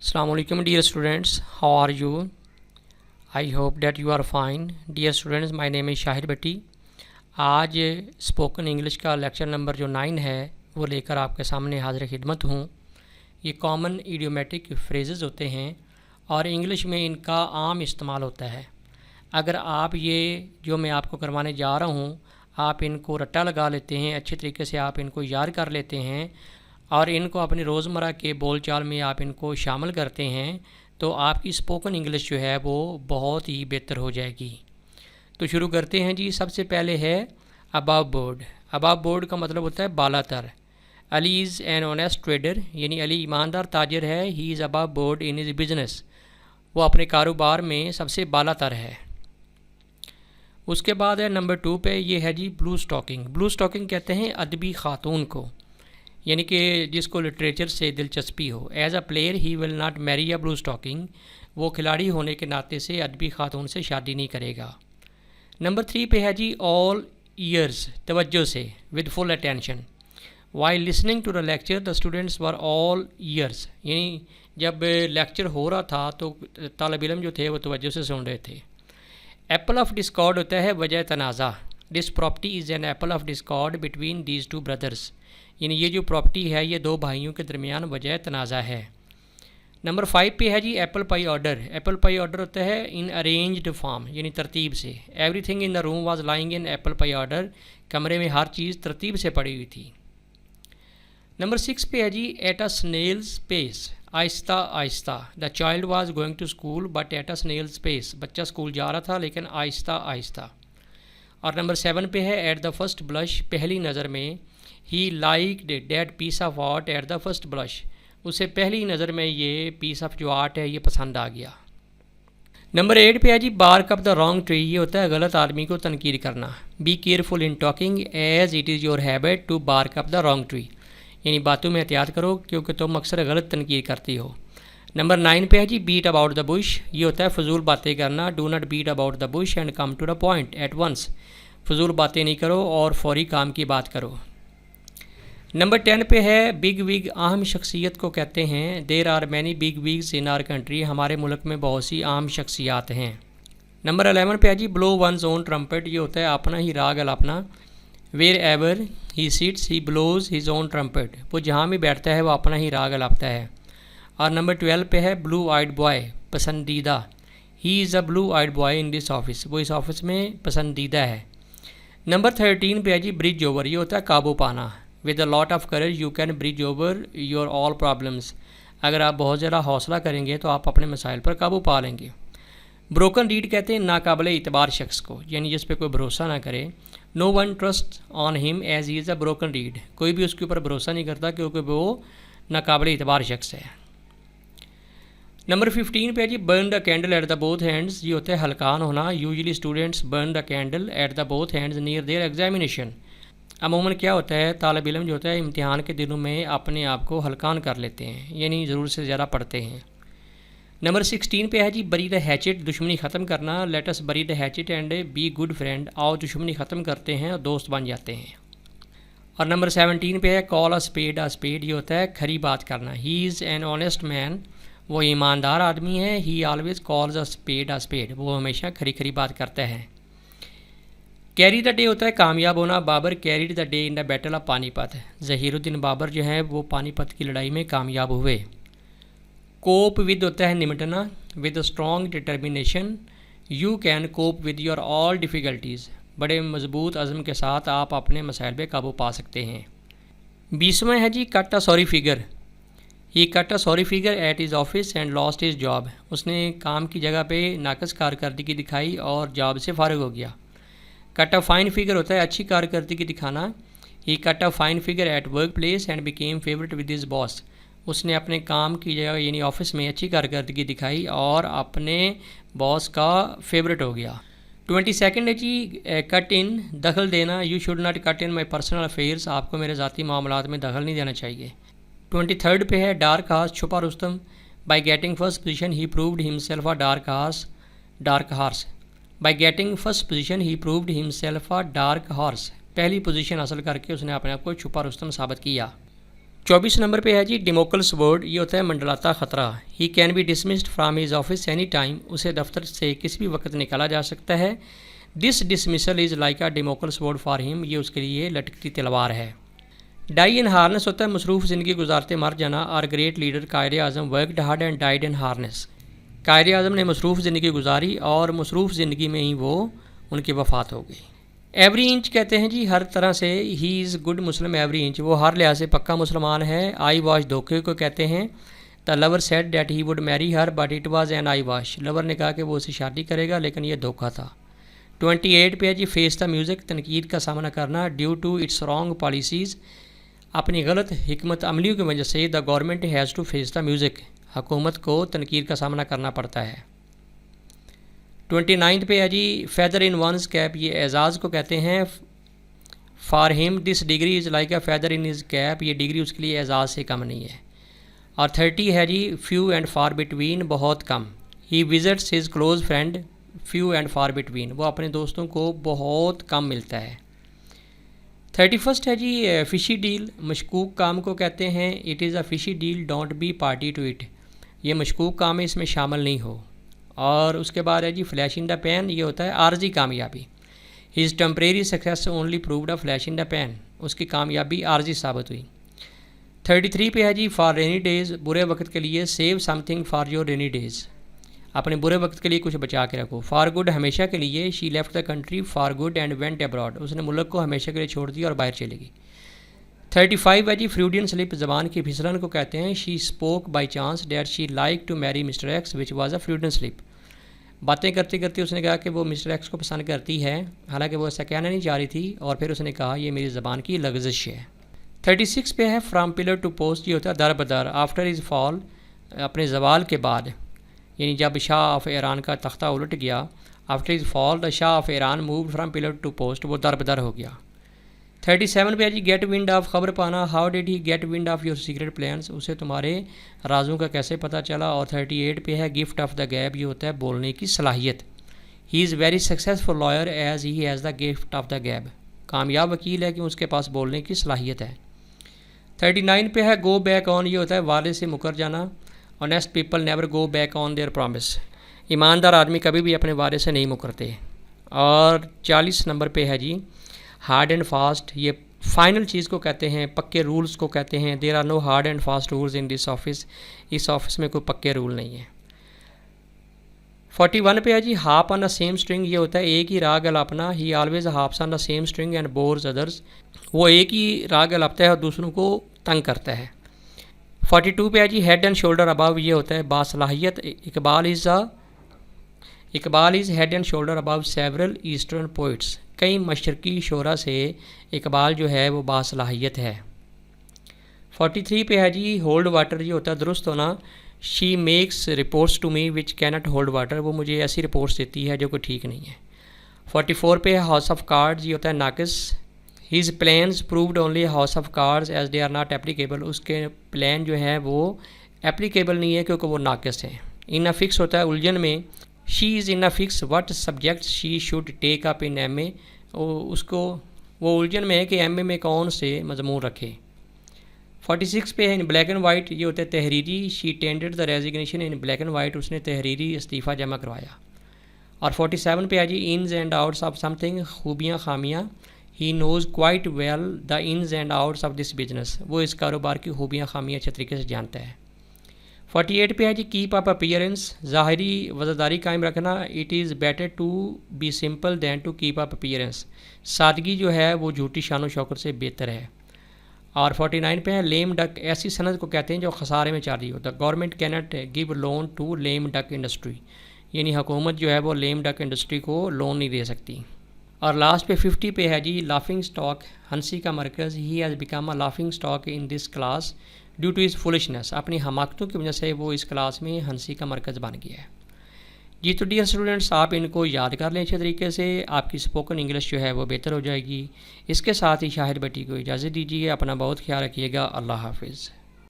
Assalamu alaikum dear students, how are you? I hope that you are fine. Dear students, my name is Shahid Bhatti. आज spoken English का lecture number जो 9 है वो लेकर आपके सामने हाजिर खिदमत हूँ। ये कॉमन इडियोमेटिक फ्रेजेस होते हैं और इंग्लिश में इनका आम इस्तेमाल होता है। अगर आप ये जो मैं आपको करवाने जा रहा हूँ आप इनको रट्टा लगा लेते हैं, अच्छे तरीके से आप इनको याद कर लेते हैं और इनको अपनी रोज़मर्रा के बोलचाल में आप इनको शामिल करते हैं तो आपकी स्पोकन इंग्लिश जो है वो बहुत ही बेहतर हो जाएगी। तो शुरू करते हैं जी। सबसे पहले है अबव बोर्ड। अबव बोर्ड का मतलब होता है बालातर। Ali is an honest trader, यानी अली ईमानदार ताजर है। He is above board in his business, वो अपने कारोबार में सबसे बालातर है। उसके बाद है नंबर 2 पे, ये है जी ब्लू स्टॉकिंग। ब्लू स्टॉकिंग कहते हैं अदबी खातून को, यानी कि जिसको लिटरेचर से दिलचस्पी हो। As a player he will not marry a bluestocking, वो खिलाड़ी होने के नाते से अदबी खातून से शादी नहीं करेगा। नंबर 3 पे है जी ऑल ईयर्स, तवज्जो से, with full attention. While listening to the lecture the students were all ears, यानी जब लेक्चर हो रहा था तो तालिब इल्म जो थे वो तवज्जो से सुन रहे थे। एप्पल ऑफ डिस्कॉर्ड होता है वजह तनाज़ा। This property is an apple of discord between these two brothers, यानी ये जो प्रॉपर्टी है ये दो भाइयों के दरमियान वजह तनाज़ा है। नंबर 5 पे है जी apple pie order. Apple pie order होता है इन अरेंज्ड फॉर्म, यानी तरतीब से। Everything in the room was lying in apple pie order, कमरे में हर चीज़ तरतीब से पड़ी हुई थी। नंबर 6 पे है जी एट अ स्नेल्स पेस, आहिस्ता आहिस्ता। The child was going to school but at a snail's pace, बच्चा स्कूल जा रहा था लेकिन आहिस्ता आहिस्ता। और नंबर 7 पे है एट द फर्स्ट ब्लश, पहली नज़र में। He liked that piece of art at the first blush, उसे पहली नज़र में ये पीस ऑफ जो आर्ट है ये पसंद आ गया। नंबर 8 पे है जी bark up the wrong tree, ये होता है गलत आदमी को तनकीद करना। Be careful in talking as it is your habit to bark up the wrong tree, यानी बातों में एहतियात करो क्योंकि तुम अक्सर गलत तनकीद करती हो। नंबर 9 पे है जी बीट अबाउट द बुश, ये होता है फजूल बातें करना। Do not beat about the bush and come to the point at once, फजूल बातें नहीं करो और फौरी काम की बात करो। नंबर 10 पे है बिग विग, अहम शख्सियत को कहते हैं। There are many bigwigs in our country, हमारे मुल्क में बहुत सी अहम शख्सियात हैं। नंबर 11 पे है जी ब्लो वंस ओन ट्रम्पेट, ये होता है अपना ही राग अलापना। Wherever he sits he blows his own trumpet, वो जहाँ भी बैठता है वो अपना ही राग अलापता है। और नंबर 12 पे है ब्लू आइड बॉय, पसंदीदा। He is a blue eyed boy in this office, वो इस ऑफिस में पसंदीदा है। नंबर 13 पे है जी ब्रिज ओवर, ये होता है काबू पाना। With a lot of courage you can bridge over your all problems, अगर आप बहुत ज़्यादा हौसला करेंगे तो आप अपने मसाइल पर काबू पा लेंगे। ब्रोकन रीड कहते हैं नाकाबिल इतबार शख्स को, यानी जिस पे कोई भरोसा ना करे। No one trust on him as he is a broken reed, कोई भी उसके ऊपर भरोसा नहीं करता क्योंकि वो नाकाबिल इतबार शख्स है। नंबर 15 पे जी burn the candle at the both hands, ये होता है हल्कान होना। Usually students burn the candle at the both hands near their examination, अमूमन क्या होता है तालिब इल्म जो होता है इम्तिहान के दिनों में अपने आप को हल्कान कर लेते हैं, यानी ज़रूर से ज़्यादा पढ़ते हैं। नंबर 16 पे है जी बरी द हैचेट, दुश्मनी ख़त्म करना। लेट अस बरी the hatchet and be good friend, आओ दुश्मनी ख़त्म करते हैं और दोस्त बन जाते हैं। और नंबर 17 पे है कॉल अ स्पेड, ये होता है खरी बात करना। He is an honest man, वो ईमानदार आदमी है। He always calls a spade, वो हमेशा खरी खरी बात करता है। कैरी द डे होता है कामयाब होना। Babur carried the day in the battle of Panipat, Zahiruddin Babur जो है वो पानीपत की लड़ाई में कामयाब हुए। कोप विद होता है निमटना। With strong determination you can cope with your all difficulties, बड़े मजबूत अज़म के साथ आप अपने मसाइल पे काबू पा सकते हैं। 20वां है जी cut a sorry figure. He cut a sorry figure at his office and lost his job, उसने काम की जगह पे नाकस कारकर्दगी दिखाई और जॉब से फारिग हो गया। कट अ फाइन फिगर होता है अच्छी कारकर्दगी दिखाना। He cut a fine figure at work place and became favourite with his boss, उसने अपने काम की जगह यानी ऑफिस में अच्छी कारकर्दगी दिखाई और अपने बॉस का फेवरेट हो गया। 22nd है जी कट इन, दखल देना। You should not cut in my personal affairs, आपको मेरे ज़ाती मामलात में दखल नहीं देना चाहिए। 23rd पे है डार्क हार्स, छुपा रुस्तम। By getting first position he proved himself a dark horse. By getting first position he proved himself a dark horse, पहली पोजीशन हासिल करके उसने अपने आप को छुपा रुस्तम साबित किया। 24 نمبر پہ ہے جی ڈیموکلس ورڈ، یہ ہوتا ہے منڈلاتا خطرہ. He can be dismissed from his office any time, اسے دفتر سے کسی بھی وقت نکالا جا سکتا ہے. This dismissal is like a Damocles sword for him, یہ اس کے لیے لٹکتی تلوار ہے. ڈائی ان ہارنس ہوتا ہے مصروف زندگی گزارتے مر جانا. Are great leader Quaid-e-Azam worked hard and died in harness. Quaid-e-Azam نے مصروف زندگی گزاری اور مصروف زندگی میں ہی وہ ان کی وفات ہو گئی. ایوری انچ کہتے ہیں جی ہر طرح سے. He is good Muslim every inch, وہ ہر لحاظ سے پکا مسلمان ہے. آئی واش دھوکے کو کہتے ہیں. The lover said that he would marry her but it was an eyewash, lover نے کہا کہ وہ اسے شادی کرے گا لیکن یہ دھوکا تھا. 28 پہ ہے جی فیس دا میوزک، تنقید کا سامنا کرنا. Due to its wrong policies, اپنی غلط حکمت عملیوں کی وجہ سے. The government has to face the music, حکومت کو تنقید کا سامنا کرنا پڑتا ہے. 29 پہ ہے جی فیدر ان ونز کیپ، یہ اعزاز کو کہتے ہیں. For him this degree is like a feather in his cap, یہ ڈگری اس کے لیے اعزاز سے کم نہیں ہے. اور 30 ہے جی فیو اینڈ فار بٹوین، بہت کم. He visits his close friend few and far between, وہ اپنے دوستوں کو بہت کم ملتا ہے. 31 ہے جی فشی ڈیل، مشکوک کام کو کہتے ہیں. It is a fishy deal don't be party to it, یہ مشکوک کام ہے، اس میں شامل نہیں ہو. اور اس کے بعد ہے جی فلیش ان دا پین، یہ ہوتا ہے عارضی کامیابی. His temporary success only proved a flash in the pan, اس کی کامیابی عارضی ثابت ہوئی. 33 پہ ہے جی فار رینی ڈیز، برے وقت کے لیے. Save something for your rainy days, اپنے برے وقت کے لیے کچھ بچا کے رکھو. فار گڈ ہمیشہ کے لیے. She left the country for good and went abroad, اس نے ملک کو ہمیشہ کے لیے چھوڑ دیا اور باہر چلے گئی. 35 ہے جی فریوڈین سلپ، زبان کی پھسلن کو کہتے ہیں. She spoke by chance that she like to marry Mr X which was a Freudian slip, باتیں کرتے کرتے اس نے کہا کہ وہ مسٹر ایکس کو پسند کرتی ہے، حالانکہ وہ ایسا کہنا نہیں چاہ رہی تھی، اور پھر اس نے کہا یہ میری زبان کی لغزش ہے. 36 پہ ہے فرام پلر ٹو پوسٹ، یہ ہوتا ہے در بدر. آفٹر از فال، اپنے زوال کے بعد، یعنی جب شاہ آف ایران کا تختہ الٹ گیا. After his fall the Shah of Iran moved from pillar to post, وہ در بدر ہو گیا. 37 پہ ہے جی گیٹ ونڈ آف، خبر پانا. How did he get wind of your secret plans, اسے تمہارے رازوں کا کیسے پتہ چلا. اور 38 پہ ہے گفٹ آف دا گیب، یہ ہوتا ہے بولنے کی صلاحیت. He is very successful lawyer as he has the gift of the gab, کامیاب وکیل ہے کہ اس کے پاس بولنے کی صلاحیت ہے. 39 پہ ہے گو بیک آن، یہ ہوتا ہے وعدے سے مکر جانا. Honest people never go back on their promise, ایماندار آدمی کبھی بھی اپنے وعدے سے نہیں مکرتے. اور 40 نمبر پہ ہے جی ہارڈ اینڈ فاسٹ، یہ فائنل چیز کو کہتے ہیں، پکے رولز کو کہتے ہیں. There are no hard and fast rules in this office, اس آفس میں کوئی پکے رول نہیں ہے. 41 پہ ہے جی harp on the same string, یہ ہوتا ہے ایک ہی راگ الاپنا. He always harps on the same string and bores others, وہ ایک ہی راگ الپتا ہے اور دوسروں کو تنگ کرتا ہے. 42 پہ ہے جی ہیڈ اینڈ شولڈر ابو، یہ ہوتا ہے باصلاحیت. Iqbal is head and shoulder above several eastern poets, کئی مشرقی شعراء سے اقبال جو ہے وہ باصلاحیت ہے. 43 پہ ہے جی ہولڈ واٹر، یہ ہوتا ہے درست ہونا. She makes reports to me which can't hold water, وہ مجھے ایسی رپورٹس دیتی ہے جو کہ ٹھیک نہیں ہے. 44 پہ ہے ہاؤس آف کارڈز، یہ ہوتا ہے ناقص. His plans proved only house of cards as they are not applicable, اس کے پلان جو ہے وہ اپلیکیبل نہیں ہے کیونکہ وہ ناقص ہیں. ان فکس ہوتا ہے الجھن میں. She is in fix what subject she should take up in M A, اس کو وہ الجھن میں ہے کہ ایم اے میں کون سے مضمون رکھے. 46 پہ ہے ان بلیک اینڈ وائٹ، یہ ہوتا ہے تحریری. She tendered the resignation in black and white, اس نے تحریری استعفیٰ جمع کروایا. اور 47 پہ ہے جی ins and outs of something, خوبیاں خامیاں. He knows quite well the ins and outs of this business, وہ اس کاروبار کی خوبیاں خامیاں اچھے طریقے سے جانتا ہے. 48 پہ ہے جی کیپ اپ اپیئرنس، ظاہری وزاداری قائم رکھنا. It is better to be simple than to keep up appearance, سادگی جو ہے وہ جھوٹی شان و شوکت سے بہتر ہے. اور 49 پہ ہے لیم ڈک، ایسی صنعت کو کہتے ہیں جو خسارے میں چل رہی ہو. The government can't give loan to lame duck industry, یعنی حکومت جو ہے وہ لیم ڈک انڈسٹری کو لون نہیں دے سکتی. اور لاسٹ پہ 50 پہ ہے جی لافنگ اسٹاک، ہنسی کا مرکز. He has become a laughing stock in this class due to his foolishness, اپنی حماقتوں کی وجہ سے وہ اس کلاس میں ہنسی کا مرکز بن گیا ہے. جی تو ڈیئر اسٹوڈنٹس، آپ ان کو یاد کر لیں اچھے طریقے سے، آپ کی اسپوکن انگلش جو ہے وہ بہتر ہو جائے گی. اس کے ساتھ ہی شاہد بٹی کو اجازت دیجیے، اپنا بہت خیال رکھیے گا. اللہ حافظ.